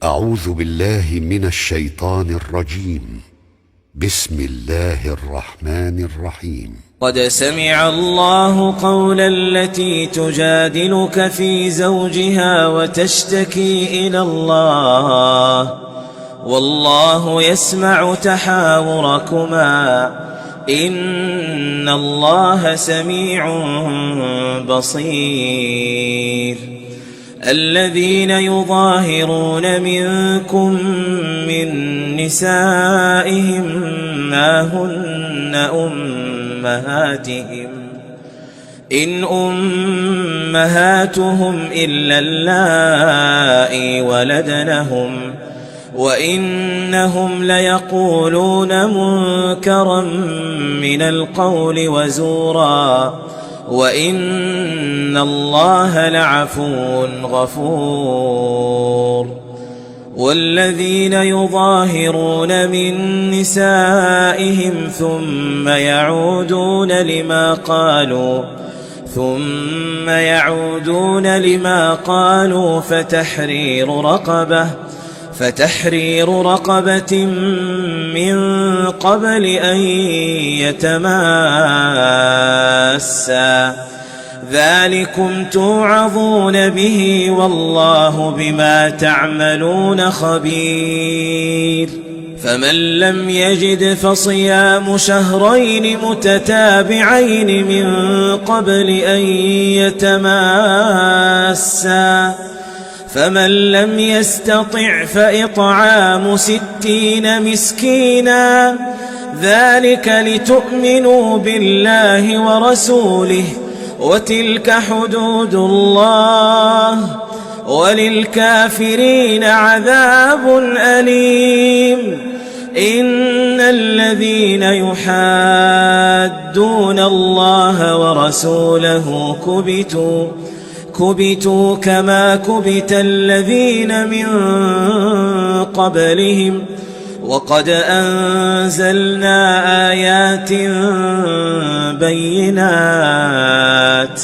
أعوذ بالله من الشيطان الرجيم. بسم الله الرحمن الرحيم. قد سمع الله قول التي تجادلك في زوجها وتشتكي إلى الله والله يسمع تحاوركما إن الله سميع بصير. الذين يظاهرون منكم من نسائهم ما هن أمهاتهم إن أمهاتهم إلا اللائي ولدنهم وإنهم ليقولون منكرا من القول وزورا وإن الله لعفو غفور. والذين يظاهرون من نسائهم ثم يعودون لما قالوا فتحرير رقبة من قبل أن يتماسا ذلكم توعظون به والله بما تعملون خبير. فمن لم يجد فصيام شهرين متتابعين من قبل أن يتماسا فمن لم يستطع فإطعام 60 مسكينا ذلك لتؤمنوا بالله ورسوله وتلك حدود الله وللكافرين عذاب أليم. إن الذين يحادون الله ورسوله كبتوا كما كبت الذين من قبلهم وقد أنزلنا آيات بينات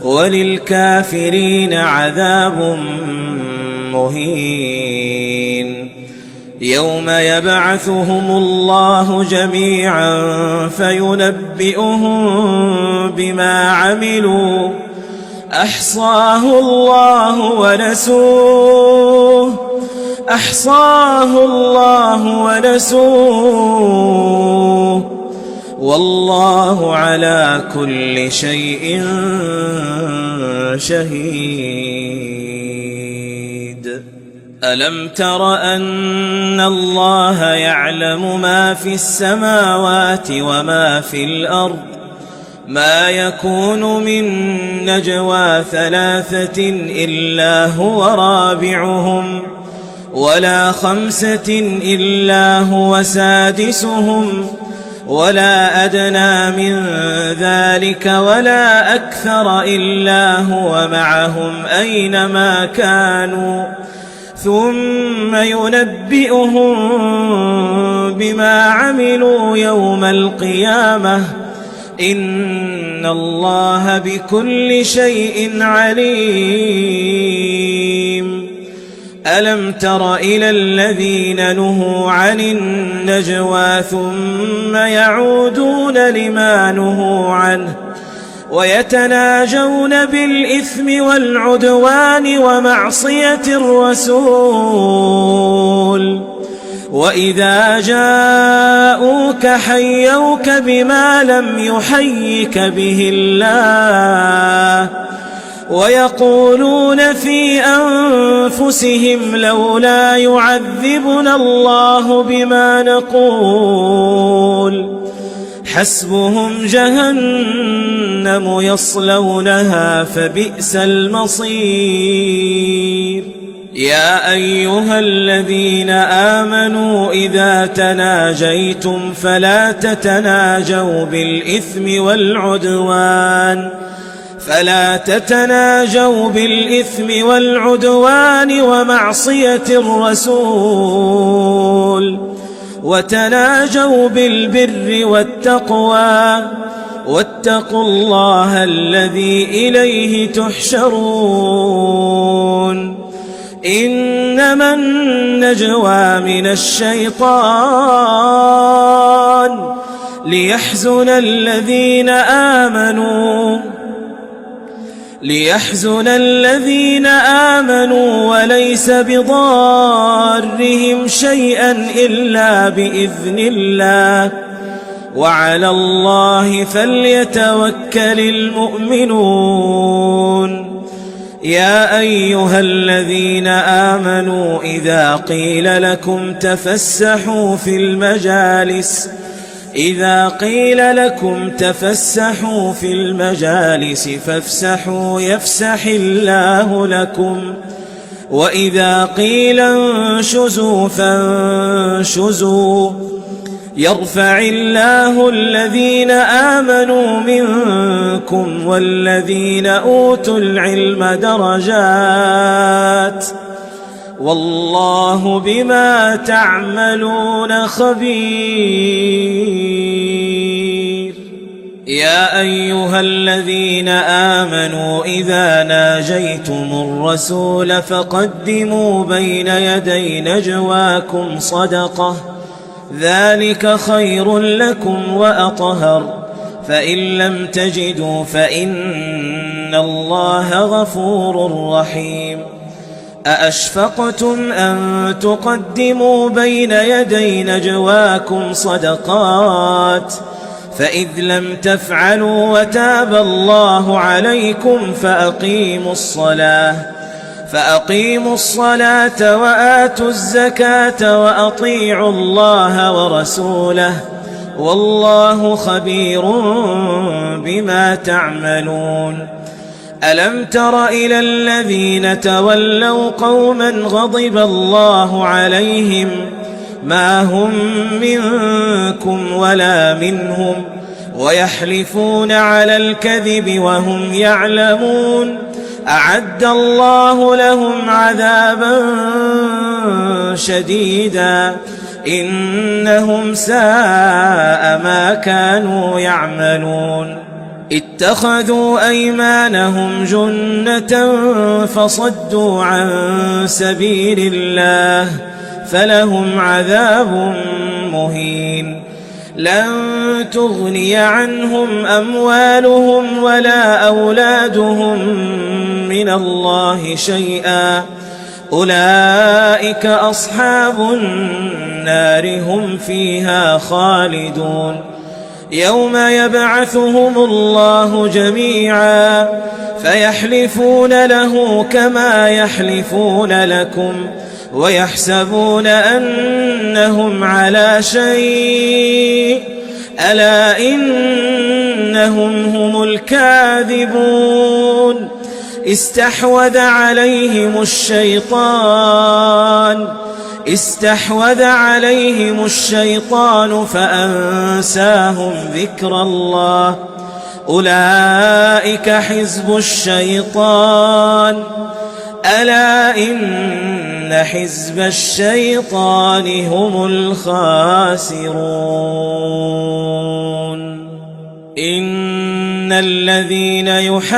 وللكافرين عذاب مهين. يوم يبعثهم الله جميعا فينبئهم بما عملوا أحصاه الله ونسوه والله على كل شيء شهيد. ألم تر أن الله يعلم ما في السماوات وما في الأرض ما يكون من نجوى 3 إلا هو رابعهم ولا 5 إلا هو سادسهم ولا أدنى من ذلك ولا أكثر إلا هو معهم أينما كانوا ثم ينبئهم بما عملوا يوم القيامة إن الله بكل شيء عليم. ألم تر إلى الذين نهوا عن النجوى ثم يعودون لما نهوا عنه ويتناجون بالإثم والعدوان ومعصية الرسول وإذا جاءوك حيوك بما لم يحيك به الله ويقولون في أنفسهم لولا يعذبنا الله بما نقول حسبهم جهنم يصلونها فبئس المصير. يا أيها الذين آمنوا إذا تناجيتم فلا تتناجوا بالإثم والعدوان ومعصية الرسول وتناجوا بالبر والتقوى واتقوا الله الذي إليه تحشرون. إنما النجوى من الشيطان ليحزن الذين آمنوا وليس بضارهم شيئا إلا بإذن الله وعلى الله فليتوكل المؤمنون. يا أيها الذين آمنوا إذا قيل لكم تفسحوا في المجالس فافسحوا يفسح الله لكم، وإذا قيل انشزوا فانشزوا يرفع الله الذين آمنوا منكم والذين أوتوا العلم درجات، والله بما تعملون خبير. يا أيها الذين آمنوا إذا ناجيتم الرسول فقدموا بين يدي نجواكم صدقة، ذلك خير لكم وأطهر، فإن لم تجدوا فإن الله غفور رحيم. أأشفقتم أن تقدموا بين يدي نجواكم صدقات، فإذ لم تفعلوا وتاب الله عليكم فأقيموا الصلاة وآتوا الزكاة وأطيعوا الله ورسوله، والله خبير بما تعملون. ألم تر إلى الذين تولوا قوما غضب الله عليهم ما هم منكم ولا منهم ويحلفون على الكذب وهم يعلمون، أعد الله لهم عذابا شديدا إنهم ساء ما كانوا يعملون. اتخذوا أيمانهم جنة فصدوا عن سبيل الله فلهم عذاب مهين. لن تغني عنهم أموالهم ولا أولادهم من الله شيئا، أولئك أصحاب النار هم فيها خالدون. يوم يبعثهم الله جميعا فيحلفون له كما يحلفون لكم ويحسبون أنهم على شيء، ألا إنهم هم الكاذبون. استحوذ عليهم الشيطان فأنساهم ذكر الله، أولئك حزب الشيطان، ألا إن حزب الشيطان هم الخاسرون. إن الذين يحادون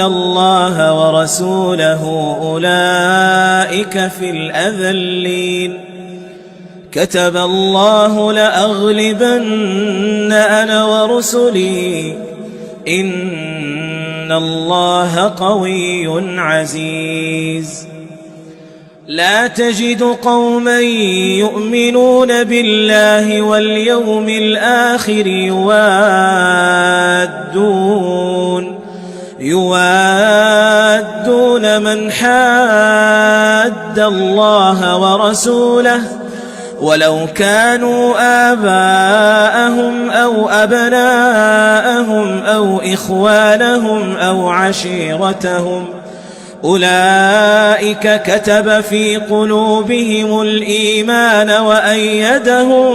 الله ورسوله أولئك في الأذلين. كتب الله لأغلبن أنا ورسلي إن الله قوي عزيز. لا تجد قوما يؤمنون بالله واليوم الآخر يوادون من حاد الله ورسوله ولو كانوا آباءهم أو أبناءهم أو إخوانهم أو عشيرتهم، أولئك كتب في قلوبهم الإيمان وأيدهم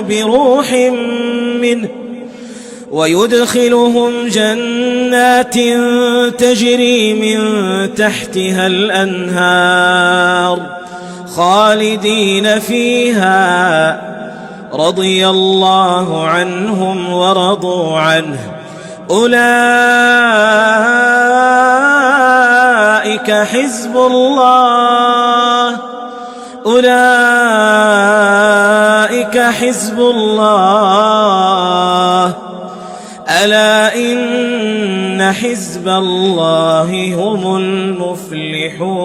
بروح منه ويدخلهم جنات تجري من تحتها الأنهار خالدين فيها، رضي الله عنهم ورضوا عنه، أولئك أولئك حزب الله أولئك حزب الله ألا إن حزب الله هم المفلحون.